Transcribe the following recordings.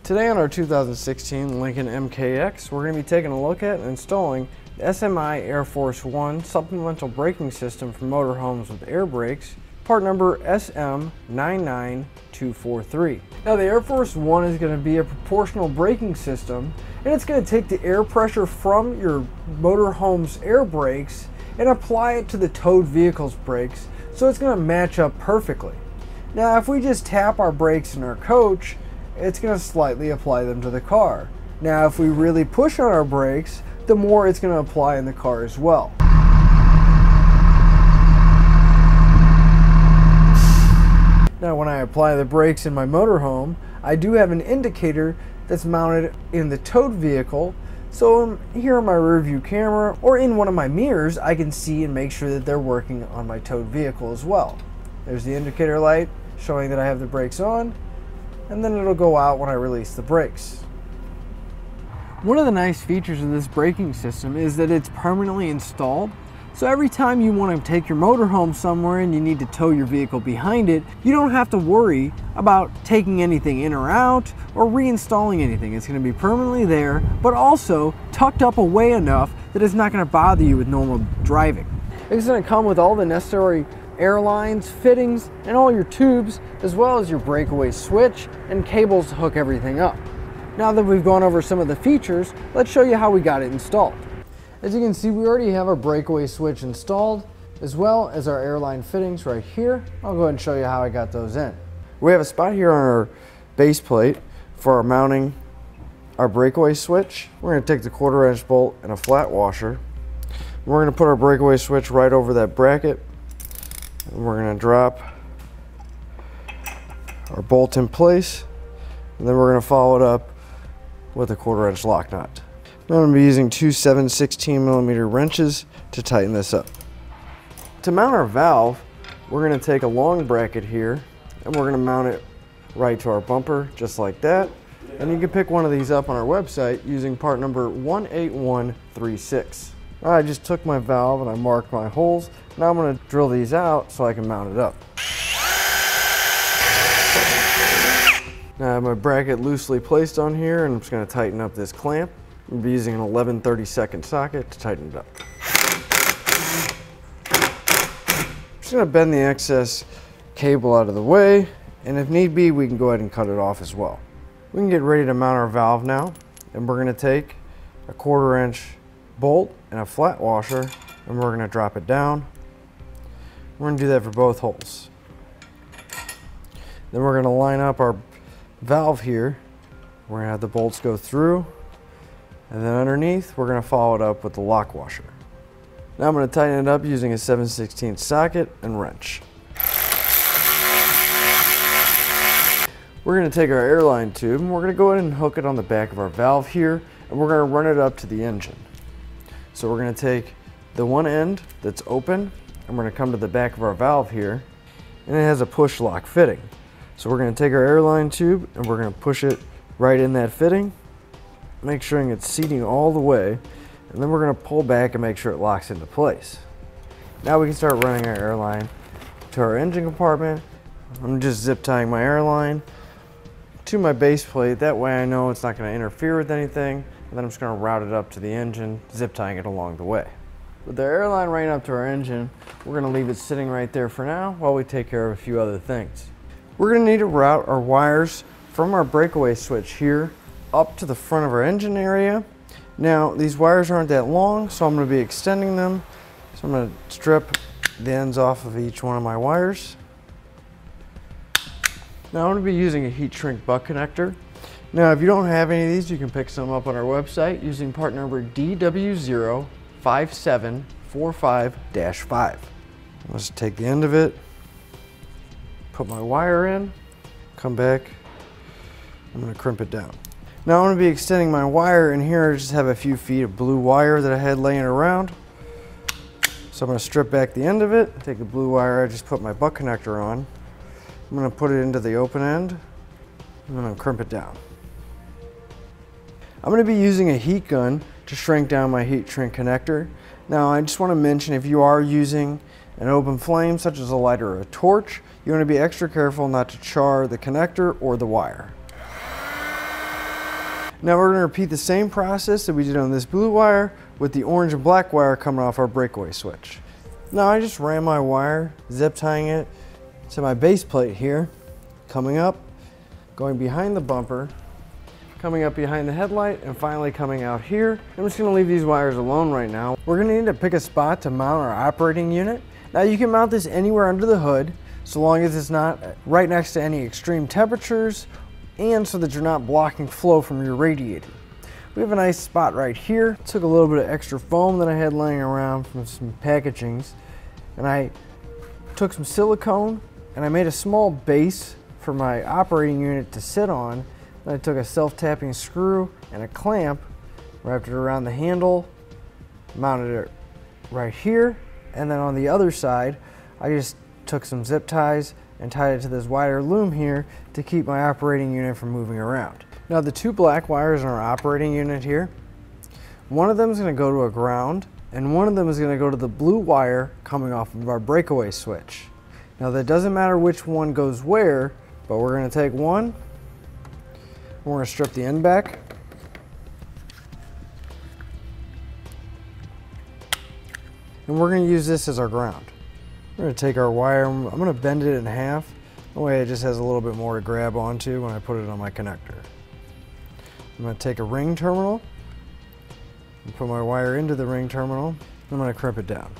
Today on our 2016 Lincoln MKX, we're going to be taking a look at and installing the SMI Air Force One supplemental braking system for motorhomes with air brakes, part number SM99243. Now the Air Force One is going to be a proportional braking system, and it's going to take the air pressure from your motorhome's air brakes and apply it to the towed vehicle's brakes, so it's going to match up perfectly. Now if we just tap our brakes in our coach, it's going to slightly apply them to the car. Now if we really push on our brakes, the more it's going to apply in the car as well. Now when I apply the brakes in my motorhome, I do have an indicator that's mounted in the towed vehicle, so here in my rear view camera or in one of my mirrors, I can see and make sure that they're working on my towed vehicle as well. There's the indicator light showing that I have the brakes on, and then it'll go out when I release the brakes. One of the nice features of this braking system is that it's permanently installed. So every time you want to take your motorhome somewhere and you need to tow your vehicle behind it, you don't have to worry about taking anything in or out or reinstalling anything. It's going to be permanently there, but also tucked up away enough that it's not going to bother you with normal driving. It's going to come with all the necessary Airlines, fittings, and all your tubes, as well as your breakaway switch and cables to hook everything up. Now that we've gone over some of the features, let's show you how we got it installed. As you can see, we already have our breakaway switch installed, as well as our Airline fittings right here. I'll go ahead and show you how I got those in. We have a spot here on our base plate for mounting our breakaway switch. We're going to take the 1/4" bolt and a flat washer. We're going to put our breakaway switch right over that bracket. And we're going to drop our bolt in place, and then we're going to follow it up with a 1/4" lock nut. I'm going to be using two 7/16mm wrenches to tighten this up. To mount our valve, we're going to take a long bracket here and we're going to mount it right to our bumper, just like that. And you can pick one of these up on our website using part number 18136. I just took my valve and I marked my holes. Now I'm going to drill these out so I can mount it up. Now I have my bracket loosely placed on here, and I'm just going to tighten up this clamp. I'm going to be using an 11/32 socket to tighten it up. I'm just going to bend the excess cable out of the way, and if need be, we can go ahead and cut it off as well. We can get ready to mount our valve now, and we're going to take a 1/4" bolt and a flat washer, and we're going to drop it down. We're going to do that for both holes. Then we're going to line up our valve here. We're going to have the bolts go through, and then underneath we're going to follow it up with the lock washer. Now I'm going to tighten it up using a 7/16 socket and wrench. We're going to take our Airline tube and we're going to go ahead and hook it on the back of our valve here, and we're going to run it up to the engine. So we're going to take the one end that's open, and we're going to come to the back of our valve here, and it has a push lock fitting. So we're going to take our Airline tube and we're going to push it right in that fitting, make sure it's seating all the way, and then we're going to pull back and make sure it locks into place. Now we can start running our Airline to our engine compartment. I'm just zip tying my Airline to my base plate. That way I know it's not going to interfere with anything, and then I'm just going to route it up to the engine, zip tying it along the way. With the Airline right up to our engine, we're going to leave it sitting right there for now while we take care of a few other things. We're going to need to route our wires from our breakaway switch here up to the front of our engine area. Now these wires aren't that long, so I'm going to be extending them. So I'm going to strip the ends off of each one of my wires. Now I'm going to be using a heat shrink butt connector. Now if you don't have any of these, you can pick some up on our website using part number DW05745-5. Let's take the end of it, put my wire in, come back, I'm going to crimp it down. Now I'm going to be extending my wire, and here I just have a few feet of blue wire that I had laying around. So I'm going to strip back the end of it, take the blue wire I just put my butt connector on. I'm going to put it into the open end, and I'm going to crimp it down. I'm going to be using a heat gun to shrink down my heat shrink connector. Now I just want to mention, if you are using an open flame such as a lighter or a torch, you want to be extra careful not to char the connector or the wire. Now we're going to repeat the same process that we did on this blue wire with the orange and black wire coming off our breakaway switch. Now I just ran my wire, zip tying it to my base plate here, coming up, going behind the bumper, coming up behind the headlight, and finally coming out here. I'm just going to leave these wires alone right now. We're going to need to pick a spot to mount our operating unit. Now you can mount this anywhere under the hood, so long as it's not right next to any extreme temperatures, and so that you're not blocking flow from your radiator. We have a nice spot right here. Took a little bit of extra foam that I had laying around from some packagings, and I took some silicone and I made a small base for my operating unit to sit on. Then I took a self-tapping screw and a clamp, wrapped it around the handle, mounted it right here, and then on the other side I just took some zip ties and tied it to this wire loom here to keep my operating unit from moving around. Now the two black wires in our operating unit here, one of them is going to go to a ground and one of them is going to go to the blue wire coming off of our breakaway switch. Now that doesn't matter which one goes where, but we're going to take one and we're going to strip the end back. And we're going to use this as our ground. We're going to take our wire, I'm going to bend it in half, that way it just has a little bit more to grab onto when I put it on my connector. I'm going to take a ring terminal and put my wire into the ring terminal. I'm going to crimp it down.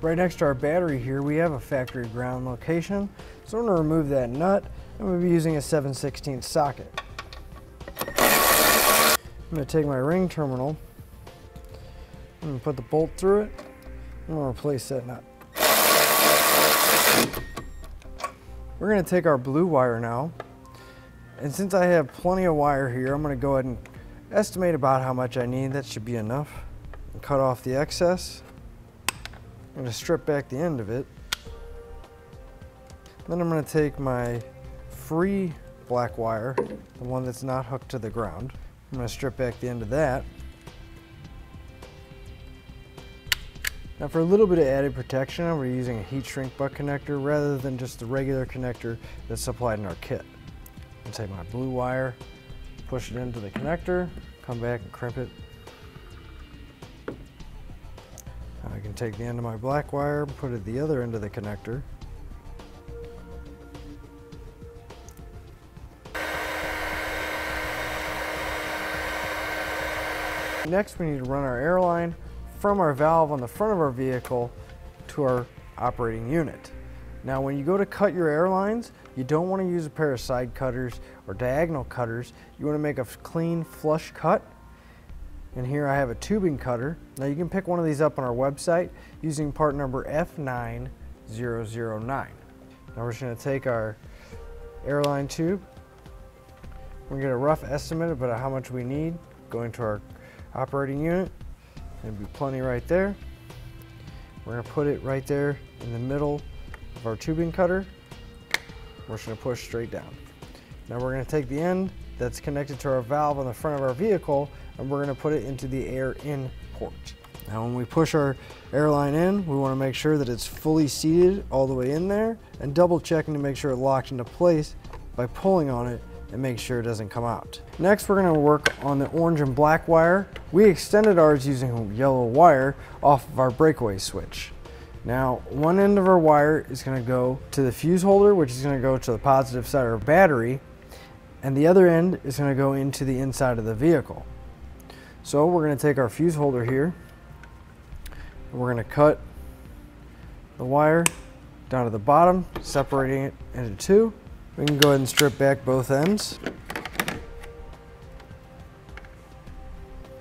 Right next to our battery here, we have a factory ground location. So I'm going to remove that nut, and we'll be using a 7/16 socket. I'm going to take my ring terminal, I'm going to put the bolt through it, I'm going to replace that nut. We're going to take our blue wire now, and since I have plenty of wire here, I'm going to go ahead and estimate about how much I need. That should be enough. And cut off the excess. I'm going to strip back the end of it. Then I'm going to take my free black wire, the one that's not hooked to the ground. I'm going to strip back the end of that. Now for a little bit of added protection, we're using a heat shrink butt connector rather than just the regular connector that's supplied in our kit. I'll take my blue wire, push it into the connector, come back and crimp it. Now I can take the end of my black wire, put it at the other end of the connector. Next we need to run our airline from our valve on the front of our vehicle to our operating unit. Now when you go to cut your airlines, you don't want to use a pair of side cutters or diagonal cutters. You want to make a clean flush cut. And here I have a tubing cutter. Now you can pick one of these up on our website using part number F9009. Now we're just going to take our airline tube. We're going to get a rough estimate about how much we need going to our operating unit. There'll be plenty right there. We're going to put it right there in the middle of our tubing cutter. We're just going to push straight down. Now we're going to take the end that's connected to our valve on the front of our vehicle and we're going to put it into the air in port. Now when we push our airline in, we want to make sure that it's fully seated all the way in there and double checking to make sure it locks into place by pulling on it and make sure it doesn't come out. Next we're going to work on the orange and black wire. We extended ours using yellow wire off of our breakaway switch. Now one end of our wire is going to go to the fuse holder, which is going to go to the positive side of our battery, and the other end is going to go into the inside of the vehicle. So we're going to take our fuse holder here and we're going to cut the wire down to the bottom, separating it into two. We can go ahead and strip back both ends.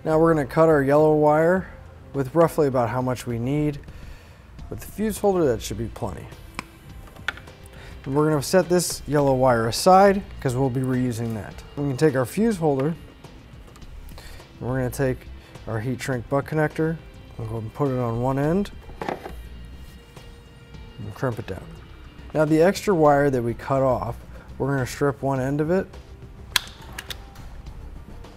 Now we're going to cut our yellow wire with roughly about how much we need. With the fuse holder, that should be plenty. And we're going to set this yellow wire aside because we'll be reusing that. We can take our fuse holder and we're going to take our heat shrink butt connector and go and put it on one end and crimp it down. Now the extra wire that we cut off, we're going to strip one end of it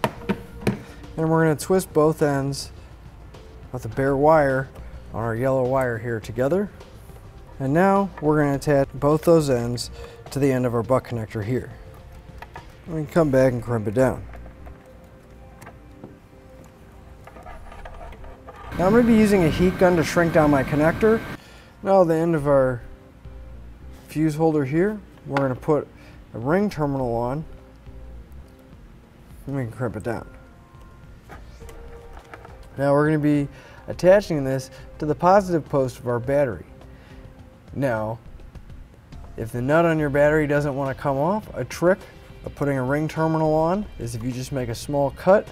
and we're going to twist both ends of the bare wire on our yellow wire here together. And now we're going to attach both those ends to the end of our butt connector here. We can come back and crimp it down. Now I'm going to be using a heat gun to shrink down my connector. Now at the end of our fuse holder here, we're going to put a ring terminal on and we can crimp it down. Now we're going to be attaching this to the positive post of our battery. Now, if the nut on your battery doesn't want to come off, a trick of putting a ring terminal on is if you just make a small cut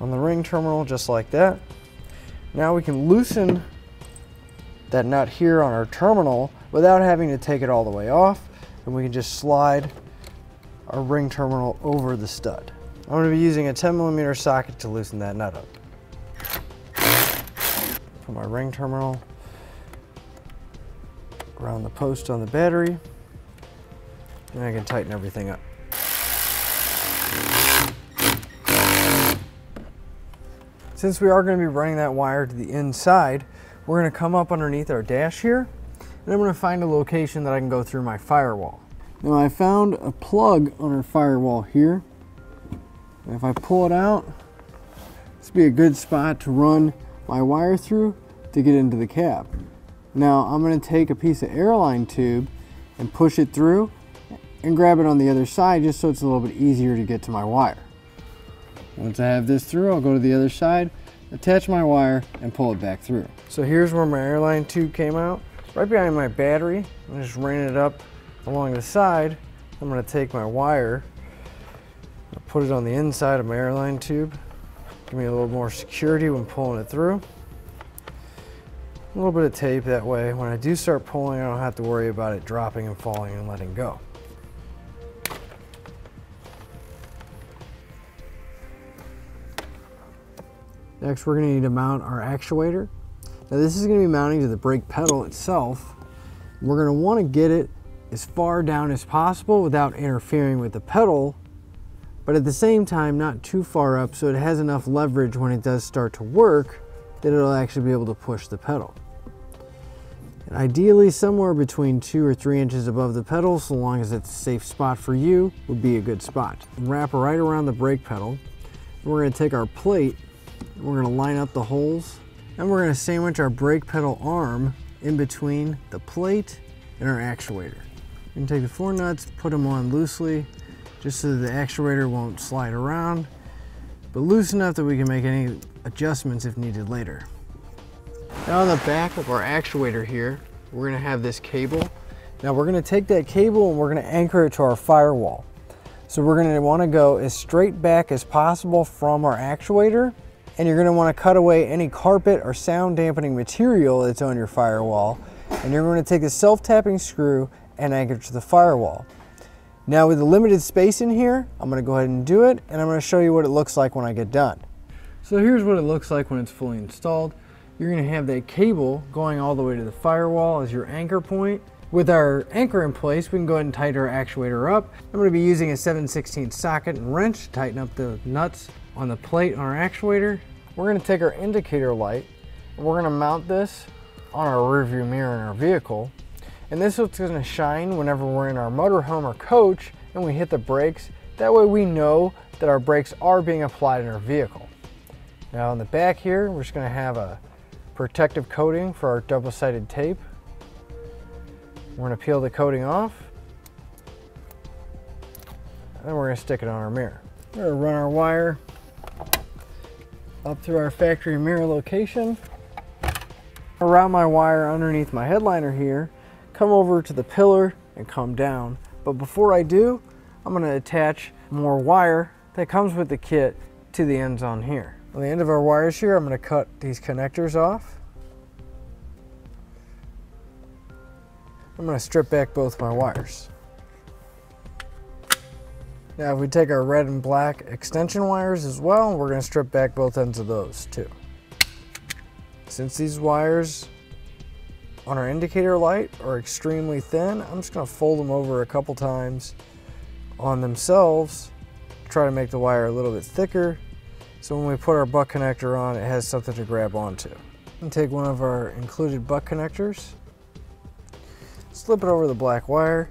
on the ring terminal just like that. Now we can loosen that nut here on our terminal without having to take it all the way off, and we can just slide our ring terminal over the stud. I'm going to be using a 10mm socket to loosen that nut up. Put my ring terminal around the post on the battery, and I can tighten everything up. Since we are going to be running that wire to the inside, we're going to come up underneath our dash here, and I'm going to find a location that I can go through my firewall. Now I found a plug on our firewall here, and if I pull it out, this would be a good spot to run my wire through to get into the cab. Now I'm going to take a piece of Airline tube and push it through and grab it on the other side just so it's a little bit easier to get to my wire. Once I have this through, I'll go to the other side, attach my wire, and pull it back through. So here's where my Airline tube came out, right behind my battery. I'm just running it up along the side. I'm going to take my wire, put it on the inside of my Airline tube, give me a little more security when pulling it through. A little bit of tape, that way when I do start pulling, I don't have to worry about it dropping and falling and letting go. Next, we're going to need to mount our actuator. Now this is going to be mounting to the brake pedal itself. We're going to want to get it as far down as possible without interfering with the pedal, but at the same time not too far up so it has enough leverage when it does start to work that it'll actually be able to push the pedal. And ideally somewhere between 2 or 3 inches above the pedal, so long as it's a safe spot for you, would be a good spot. Wrap it right around the brake pedal. We're going to take our plate, we're going to line up the holes, and we're going to sandwich our brake pedal arm in between the plate and our actuator. You can take the 4 nuts, put them on loosely, just so that the actuator won't slide around, but loose enough that we can make any adjustments if needed later. Now on the back of our actuator here, we're going to have this cable. Now we're going to take that cable and we're going to anchor it to our firewall. So we're going to want to go as straight back as possible from our actuator, and you're going to want to cut away any carpet or sound dampening material that's on your firewall, and you're going to take a self-tapping screw and anchor it to the firewall. Now with the limited space in here, I'm going to go ahead and do it, and I'm going to show you what it looks like when I get done. So here's what it looks like when it's fully installed. You're going to have that cable going all the way to the firewall as your anchor point. With our anchor in place, we can go ahead and tighten our actuator up. I'm going to be using a 7/16 socket and wrench to tighten up the nuts on the plate on our actuator. We're going to take our indicator light and we're going to mount this on our rear view mirror in our vehicle. And this is what's going to shine whenever we're in our motorhome or coach and we hit the brakes. That way we know that our brakes are being applied in our vehicle. Now on the back here, we're just going to have a protective coating for our double-sided tape. We're going to peel the coating off, and we're going to stick it on our mirror. We're going to run our wire up through our factory mirror location, around my wire underneath my headliner here, come over to the pillar and come down. But before I do, I'm going to attach more wire that comes with the kit to the ends on here. On the end of our wires here, I'm going to cut these connectors off. I'm going to strip back both my wires. Now if we take our red and black extension wires as well, we're going to strip back both ends of those too. Since these wires on our indicator light are extremely thin, I'm just going to fold them over a couple times on themselves, try to make the wire a little bit thicker, so when we put our butt connector on, it has something to grab onto. And take one of our included butt connectors, slip it over the black wire,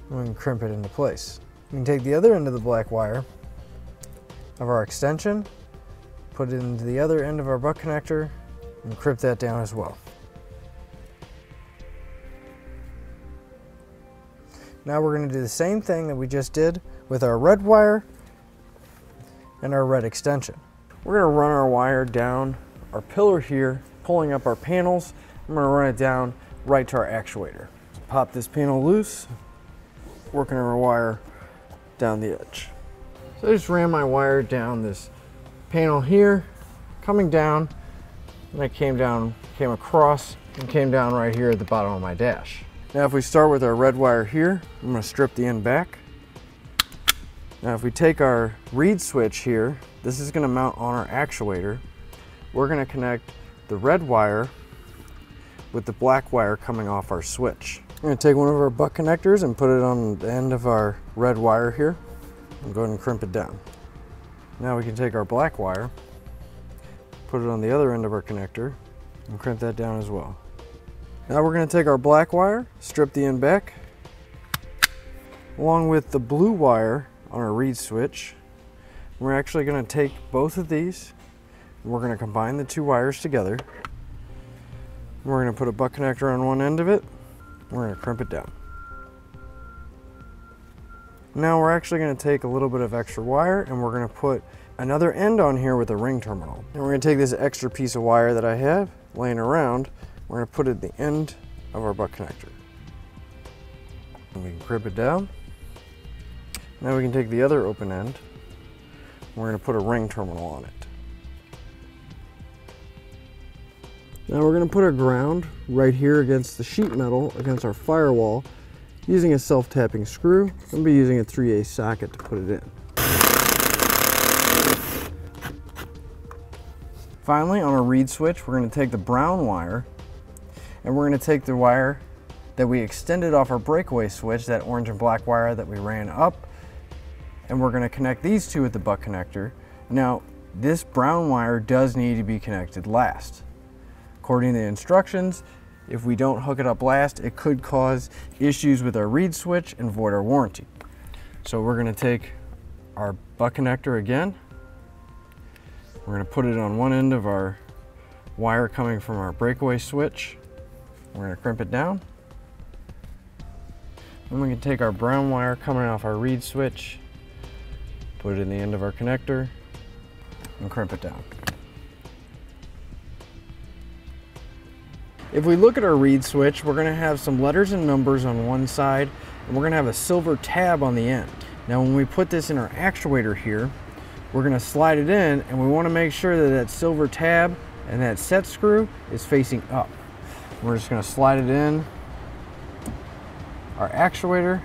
and we can crimp it into place. We can take the other end of the black wire of our extension, put it into the other end of our butt connector, and crimp that down as well. Now we're going to do the same thing that we just did with our red wire and our red extension. We're going to run our wire down our pillar here, pulling up our panels. I'm going to run it down right to our actuator. Pop this panel loose, working our wire down the edge. So I just ran my wire down this panel here, coming down, and I came across and came down right here at the bottom of my dash. Now if we start with our red wire here, I'm going to strip the end back. Now if we take our reed switch here, this is going to mount on our actuator. We're going to connect the red wire with the black wire coming off our switch. We're going to take one of our butt connectors and put it on the end of our red wire here and go ahead and crimp it down. Now we can take our black wire, put it on the other end of our connector, and crimp that down as well. Now we're going to take our black wire, strip the end back, along with the blue wire on our reed switch. We're actually going to take both of these, and we're going to combine the two wires together. We're going to put a butt connector on one end of it. We're going to crimp it down. Now we're actually going to take a little bit of extra wire and we're going to put another end on here with a ring terminal. And we're going to take this extra piece of wire that I have laying around, we're going to put it at the end of our butt connector. And we can crimp it down. Now we can take the other open end, and we're going to put a ring terminal on it. Now we're going to put our ground right here against the sheet metal, against our firewall, using a self-tapping screw. I'm going to be using a 3/8 socket to put it in. Finally, on our reed switch, we're going to take the brown wire, and we're going to take the wire that we extended off our breakaway switch, that orange and black wire that we ran up, and we're going to connect these two with the butt connector. Now, this brown wire does need to be connected last. According to the instructions, if we don't hook it up last, it could cause issues with our reed switch and void our warranty. So we're going to take our butt connector again. We're going to put it on one end of our wire coming from our breakaway switch. We're going to crimp it down. Then we can take our brown wire coming off our reed switch, put it in the end of our connector, and crimp it down. If we look at our reed switch, we're going to have some letters and numbers on one side, and we're going to have a silver tab on the end. Now when we put this in our actuator here, we're going to slide it in, and we want to make sure that that silver tab and that set screw is facing up. We're just going to slide it in our actuator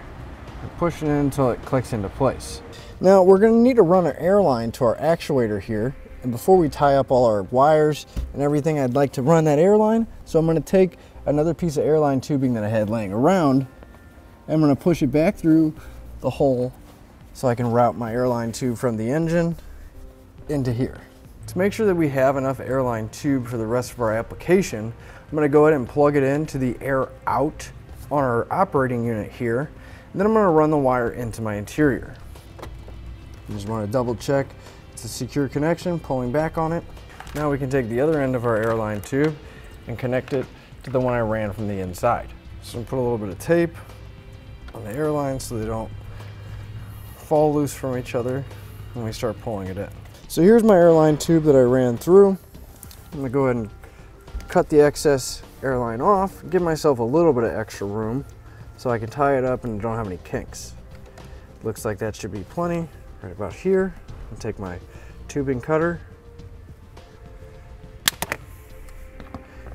and push it in until it clicks into place. Now we're going to need to run our airline to our actuator here. And before we tie up all our wires and everything, I'd like to run that airline. So I'm going to take another piece of airline tubing that I had laying around, and I'm going to push it back through the hole so I can route my airline tube from the engine into here. To make sure that we have enough airline tube for the rest of our application, I'm going to go ahead and plug it into the air out on our operating unit here. And then I'm going to run the wire into my interior. You just want to double check it's a secure connection, pulling back on it. Now we can take the other end of our airline tube and connect it to the one I ran from the inside. So I'm going to put a little bit of tape on the airline so they don't fall loose from each other when we start pulling it in. So here's my airline tube that I ran through. I'm going to go ahead and cut the excess airline off, give myself a little bit of extra room so I can tie it up and don't have any kinks. Looks like that should be plenty right about here. I'll take my tubing cutter.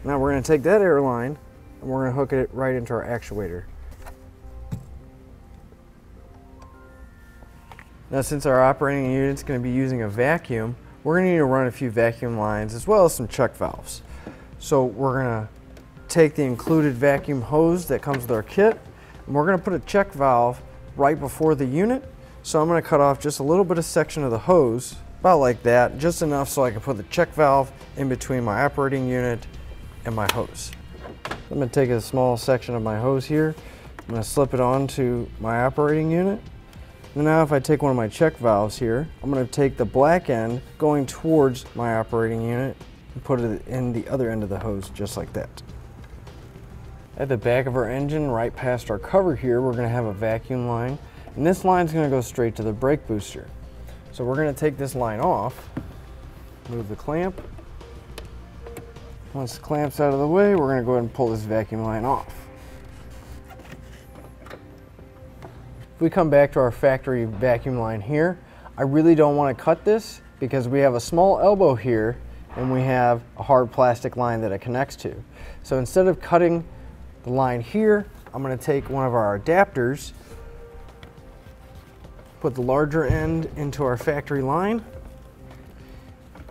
Now we're going to take that airline and we're going to hook it right into our actuator. Now since our operating unit's going to be using a vacuum, we're going to need to run a few vacuum lines as well as some check valves. So we're going to take the included vacuum hose that comes with our kit, and we're going to put a check valve right before the unit. So I'm going to cut off just a little bit of section of the hose about like that, just enough so I can put the check valve in between my operating unit and my hose. I'm going to take a small section of my hose here. I'm going to slip it onto my operating unit. And now if I take one of my check valves here, I'm going to take the black end going towards my operating unit and put it in the other end of the hose just like that. At the back of our engine, right past our cover here, we're going to have a vacuum line, and this line is going to go straight to the brake booster. So we're going to take this line off, move the clamp. Once the clamp's out of the way, we're going to go ahead and pull this vacuum line off. If we come back to our factory vacuum line here, I really don't want to cut this because we have a small elbow here and we have a hard plastic line that it connects to. So instead of cutting the line here, I'm going to take one of our adapters, put the larger end into our factory line,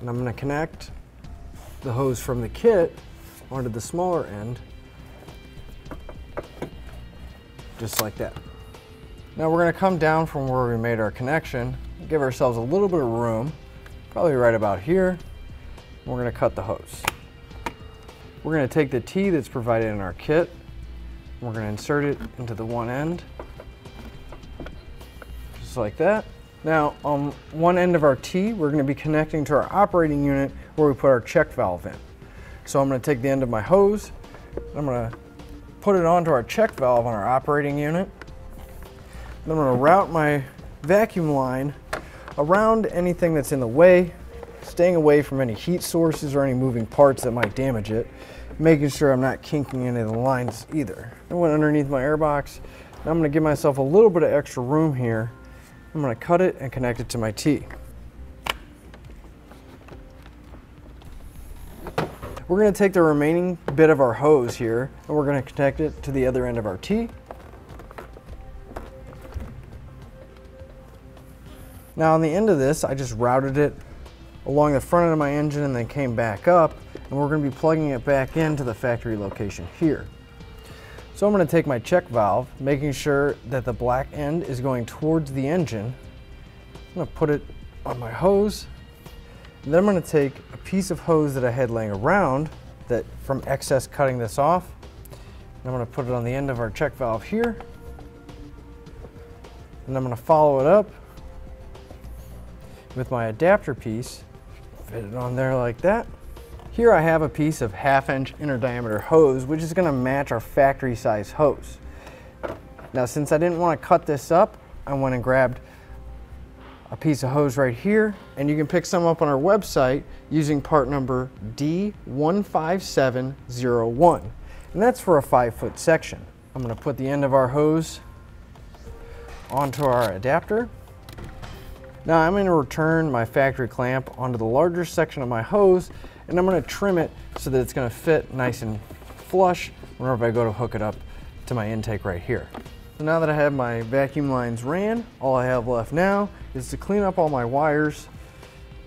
and I'm going to connect the hose from the kit onto the smaller end, just like that. Now we're going to come down from where we made our connection, give ourselves a little bit of room, probably right about here, and we're going to cut the hose. We're going to take the T that's provided in our kit, we're going to insert it into the one end, just like that. Now on one end of our T, we're going to be connecting to our operating unit where we put our check valve in. So I'm going to take the end of my hose, I'm going to put it onto our check valve on our operating unit. Then I'm going to route my vacuum line around anything that's in the way, staying away from any heat sources or any moving parts that might damage it, making sure I'm not kinking any of the lines either. I went underneath my airbox. Now I'm going to give myself a little bit of extra room here. I'm going to cut it and connect it to my T. We're going to take the remaining bit of our hose here and we're going to connect it to the other end of our T. Now on the end of this, I just routed it along the front of my engine and then came back up, and we're going to be plugging it back into the factory location here. So I'm going to take my check valve, making sure that the black end is going towards the engine. I'm going to put it on my hose, and then I'm going to take a piece of hose that I had laying around that from excess cutting this off, and I'm going to put it on the end of our check valve here, and I'm going to follow it up with my adapter piece, fit it on there like that. Here I have a piece of 1/2-inch inner diameter hose, which is going to match our factory size hose. Now since I didn't want to cut this up, I went and grabbed a piece of hose right here, and you can pick some up on our website using part number D15701, and that's for a 5-foot section. I'm going to put the end of our hose onto our adapter. Now I'm going to return my factory clamp onto the larger section of my hose, and I'm going to trim it so that it's going to fit nice and flush whenever I go to hook it up to my intake right here. So now that I have my vacuum lines ran, all I have left now is to clean up all my wires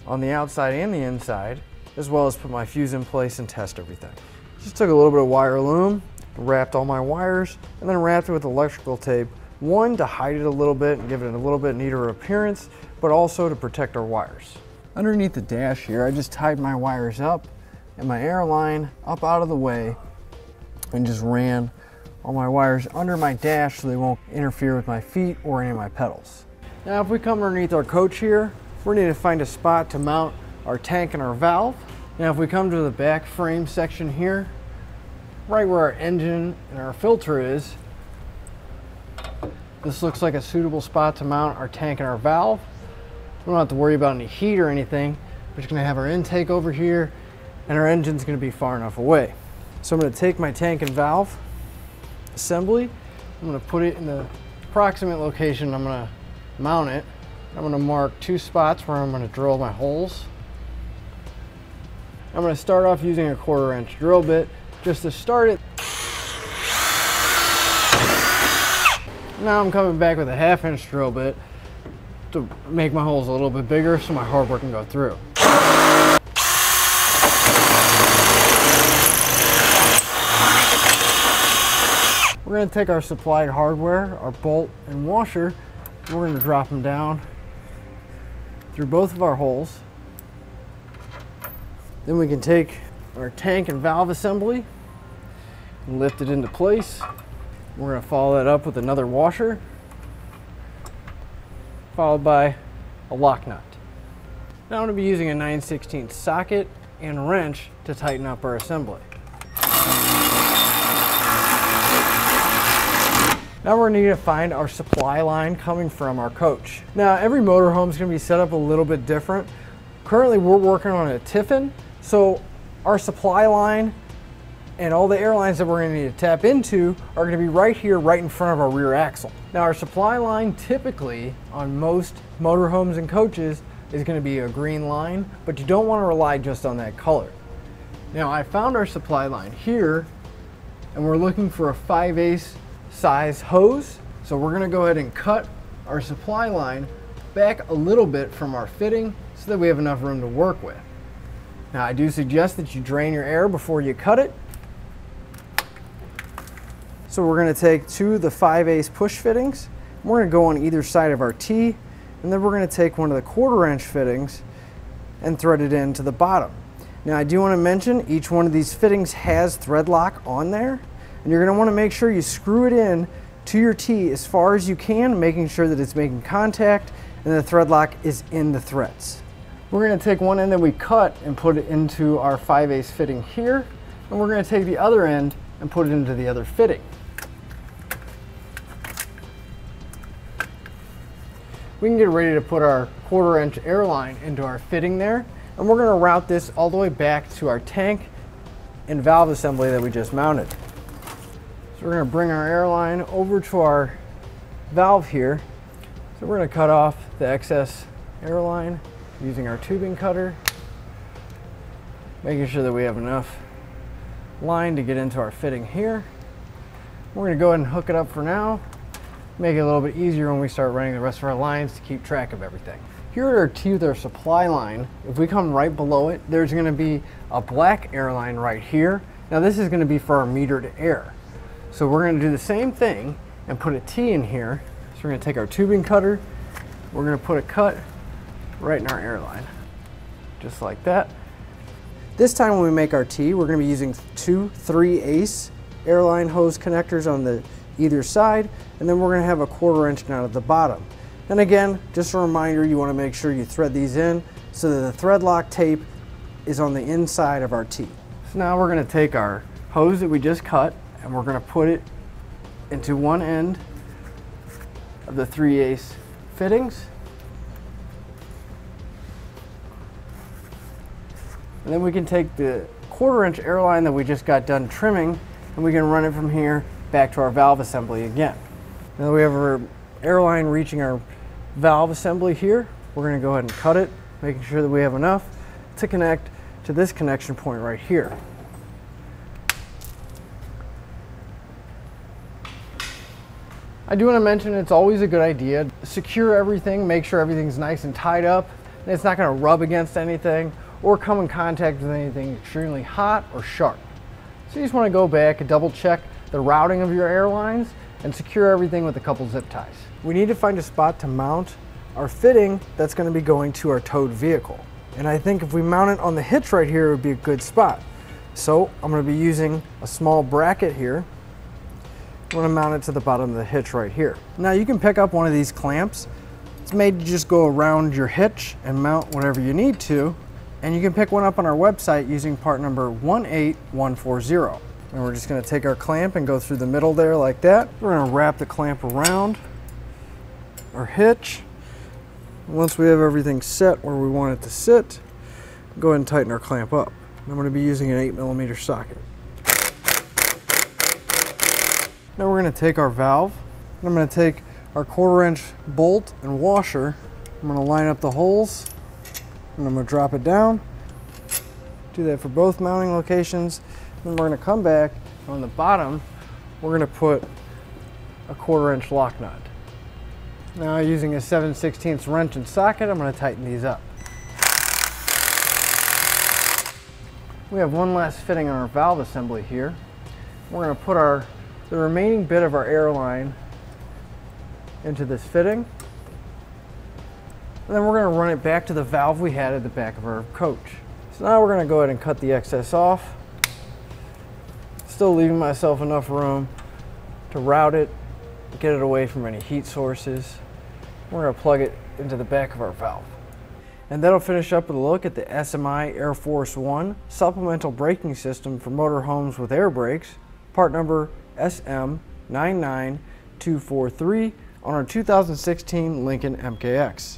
on the outside and the inside, as well as put my fuse in place and test everything. Just took a little bit of wire loom, wrapped all my wires, and then wrapped it with electrical tape. One, to hide it a little bit and give it a little bit neater appearance, but also to protect our wires. Underneath the dash here, I just tied my wires up and my Airline up out of the way and just ran all my wires under my dash so they won't interfere with my feet or any of my pedals. Now if we come underneath our coach here, we need to find a spot to mount our tank and our valve. Now if we come to the back frame section here, right where our engine and our filter is, this looks like a suitable spot to mount our tank and our valve. We don't have to worry about any heat or anything. We're just going to have our intake over here and our engine's going to be far enough away. So I'm going to take my tank and valve assembly, I'm going to put it in the approximate location I'm going to mount it. I'm going to mark 2 spots where I'm going to drill my holes. I'm going to start off using a 1/4 inch drill bit just to start it. Now I'm coming back with a 1/2 inch drill bit to make my holes a little bit bigger so my hard work can go through. We're going to take our supplied hardware, our bolt and washer, and we're going to drop them down through both of our holes. Then we can take our tank and valve assembly and lift it into place. We're going to follow that up with another washer, followed by a lock nut. Now I'm going to be using a 9/16 socket and wrench to tighten up our assembly. Now we're going to need to find our supply line coming from our coach. Now every motorhome is going to be set up a little bit different. Currently we're working on a Tiffin, so our supply line and all the airlines that we're going to need to tap into are going to be right here, right in front of our rear axle. Now our supply line typically on most motorhomes and coaches is going to be a green line, but you don't want to rely just on that color. Now I found our supply line here, and we're looking for a 5/8 size hose. So we're going to go ahead and cut our supply line back a little bit from our fitting so that we have enough room to work with. Now I do suggest that you drain your air before you cut it. So we're going to take two of the 5/8 push fittings. We're going to go on either side of our T, and then we're going to take one of the 1/4 inch fittings and thread it into the bottom. Now I do want to mention each one of these fittings has thread lock on there, and you're going to want to make sure you screw it in to your T as far as you can, making sure that it's making contact and the thread lock is in the threads. We're going to take one end that we cut and put it into our 5/8 fitting here, and we're going to take the other end and put it into the other fitting. We can get ready to put our 1/4 inch airline into our fitting there, and we're going to route this all the way back to our tank and valve assembly that we just mounted. So we're going to bring our airline over to our valve here. So we're going to cut off the excess airline using our tubing cutter, making sure that we have enough line to get into our fitting here. We're going to go ahead and hook it up for now, make it a little bit easier when we start running the rest of our lines to keep track of everything. Here at our T with our supply line, if we come right below it, there's going to be a black airline right here. Now this is going to be for our metered air. So we're going to do the same thing and put a T in here. So we're going to take our tubing cutter, we're going to put a cut right in our airline, just like that. This time when we make our T, we're going to be using two 3/8 airline hose connectors on the either side, and then we're going to have a 1/4 inch nut at the bottom. And again, just a reminder, you want to make sure you thread these in so that the thread lock tape is on the inside of our T. So now we're going to take our hose that we just cut and we're going to put it into one end of the 3/8 fittings. And then we can take the 1/4 inch airline that we just got done trimming and we can run it from here back to our valve assembly again. Now we have our airline reaching our valve assembly here. We're going to go ahead and cut it, making sure that we have enough to connect to this connection point right here. I do want to mention it's always a good idea to secure everything, make sure everything's nice and tied up, and it's not going to rub against anything or come in contact with anything extremely hot or sharp. So you just want to go back and double check the routing of your airlines and secure everything with a couple zip ties. We need to find a spot to mount our fitting that's going to be going to our towed vehicle. And I think if we mount it on the hitch right here, it would be a good spot. So I'm going to be using a small bracket here. I'm going to mount it to the bottom of the hitch right here. Now you can pick up one of these clamps. It's made to just go around your hitch and mount whatever you need to. And you can pick one up on our website using part number 18140. And we're just going to take our clamp and go through the middle there like that. We're going to wrap the clamp around our hitch. Once we have everything set where we want it to sit, go ahead and tighten our clamp up. I'm going to be using an 8mm socket. Now we're going to take our valve. I'm going to take our 1/4 inch bolt and washer. I'm going to line up the holes and I'm going to drop it down. Do that for both mounting locations. Then we're going to come back on the bottom. We're going to put a 1/4 inch lock nut. Now using a 7/16 wrench and socket, I'm going to tighten these up. We have one last fitting on our valve assembly here. We're going to put the remaining bit of our airline into this fitting. And then we're going to run it back to the valve we had at the back of our coach. So now we're going to go ahead and cut the excess off. Still leaving myself enough room to route it, get it away from any heat sources. We're going to plug it into the back of our valve. And that'll finish up with a look at the SMI Air Force One supplemental braking system for motorhomes with air brakes, part number SM99243 on our 2016 Lincoln MKX.